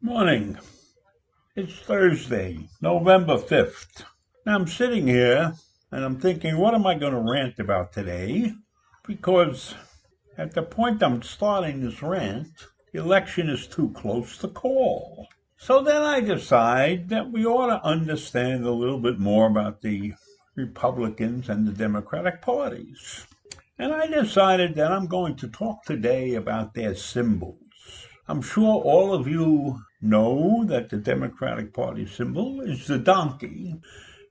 Morning. It's Thursday, November 5th. Now I'm sitting here and I'm thinking, what am I going to rant about today? Because at the point I'm starting this rant, the election is too close to call. So then I decide that we ought to understand a little bit more about the Republicans and the Democratic parties. And I decided that I'm going to talk today about their symbols. I'm sure all of you know that the Democratic Party symbol is the donkey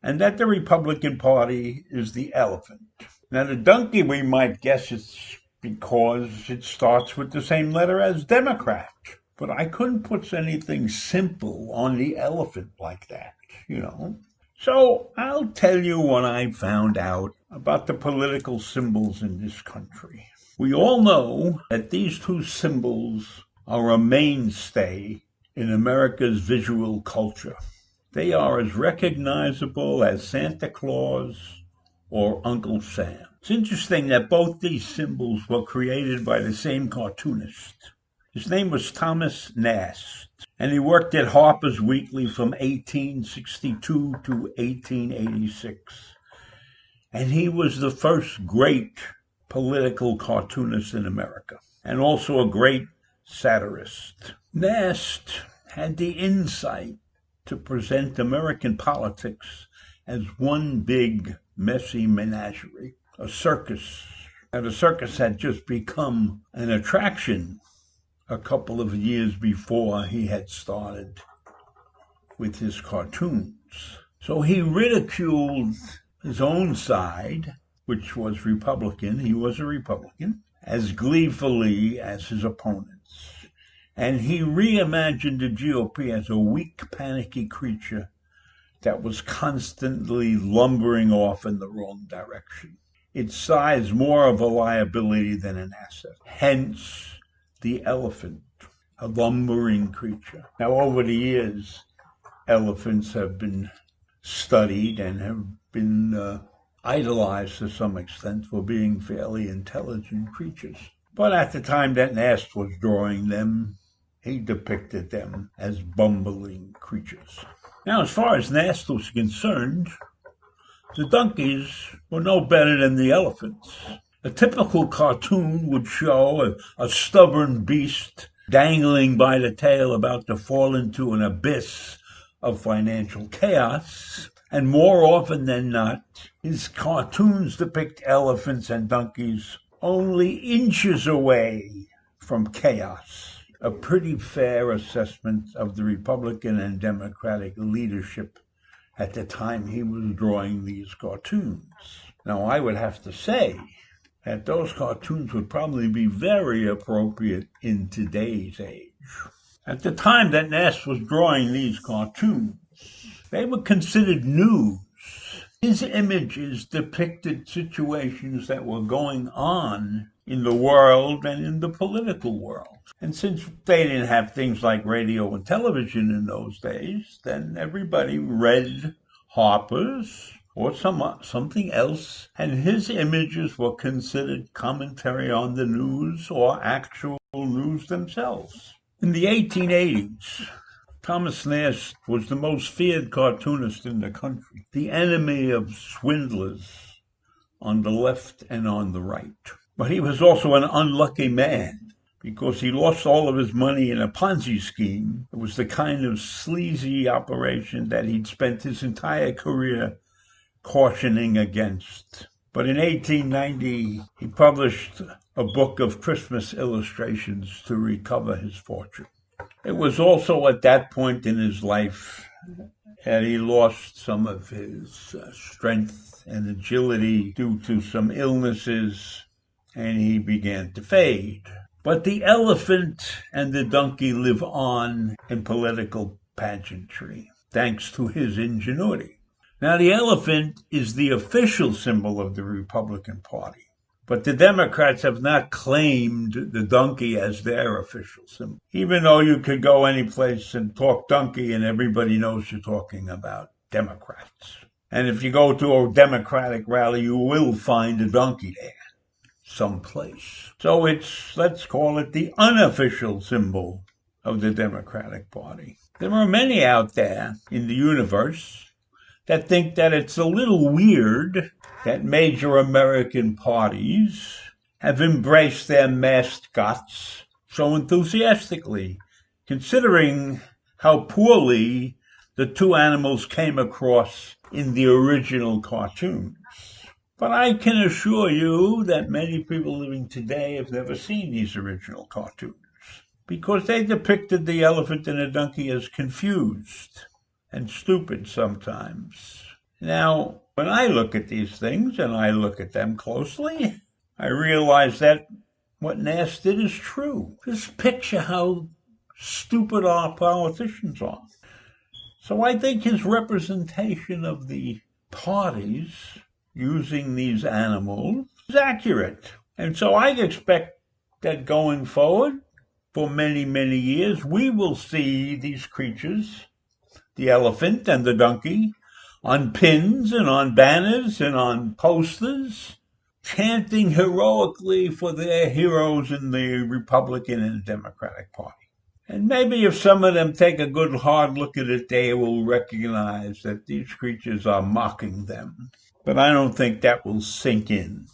and that the Republican Party is the elephant. Now, the donkey, we might guess it's because it starts with the same letter as Democrat. But I couldn't put anything simple on the elephant like that, So I'll tell you what I found out about the political symbols in this country. We all know that these two symbols are a mainstay in America's visual culture. They are as recognizable as Santa Claus or Uncle Sam. It's interesting that both these symbols were created by the same cartoonist. His name was Thomas Nast, and he worked at Harper's Weekly from 1862 to 1886. And he was the first great political cartoonist in America, and also a great satirist. Nast had the insight to present American politics as one big, messy menagerie, a circus. And the circus had just become an attraction a couple of years before he had started with his cartoons. So he ridiculed his own side, which was Republican, he was a Republican, as gleefully as his opponents. And he reimagined the GOP as a weak, panicky creature that was constantly lumbering off in the wrong direction. Its size more of a liability than an asset. Hence, the elephant, a lumbering creature. Now, over the years, elephants have been studied and have been idolized to some extent for being fairly intelligent creatures. But at the time that Nast was drawing them, he depicted them as bumbling creatures. Now, as far as Nast was concerned, the donkeys were no better than the elephants. A typical cartoon would show a stubborn beast dangling by the tail about to fall into an abyss of financial chaos. And more often than not, his cartoons depict elephants and donkeys only inches away from chaos. A pretty fair assessment of the Republican and Democratic leadership at the time he was drawing these cartoons. Now, I would have to say that those cartoons would probably be very appropriate in today's age. At the time that Nast was drawing these cartoons, they were considered news. His images depicted situations that were going on in the world and in the political world. And since they didn't have things like radio and television in those days, then everybody read Harper's or something else, and his images were considered commentary on the news or actual news themselves. In the 1880s, Thomas Nast was the most feared cartoonist in the country, the enemy of swindlers on the left and on the right. But he was also an unlucky man because he lost all of his money in a Ponzi scheme. It was the kind of sleazy operation that he'd spent his entire career cautioning against. But in 1890, he published a book of Christmas illustrations to recover his fortune. It was also at that point in his life that he lost some of his strength and agility due to some illnesses, and he began to fade. But the elephant and the donkey live on in political pageantry, thanks to his ingenuity. Now, the elephant is the official symbol of the Republican Party, But the Democrats have not claimed the donkey as their official symbol, even though you could go any place and talk donkey and everybody knows you're talking about Democrats. And if you go to a Democratic rally, you will find a donkey there someplace. So let's call it the unofficial symbol of the Democratic Party. There are many out there in the universe that think that it's a little weird that major American parties have embraced their mascots so enthusiastically, considering how poorly the two animals came across in the original cartoons. But I can assure you that many people living today have never seen these original cartoons, because they depicted the elephant and the donkey as confused and stupid sometimes. Now, when I look at these things, and I look at them closely, I realize that what Nass did is true. Just picture how stupid our politicians are. So I think his representation of the parties using these animals is accurate. And so I expect that going forward, for many, many years, we will see these creatures, the elephant and the donkey, on pins and on banners and on posters, chanting heroically for their heroes in the Republican and Democratic Party. And maybe if some of them take a good hard look at it, they will recognize that these creatures are mocking them. But I don't think that will sink in.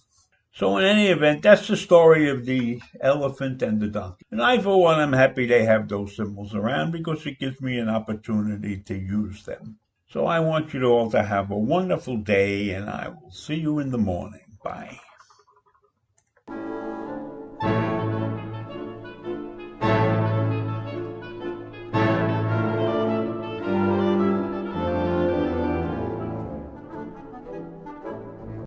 So in any event, that's the story of the elephant and the donkey. And I, for one, am happy they have those symbols around because it gives me an opportunity to use them. So I want you all to have a wonderful day, and I will see you in the morning. Bye.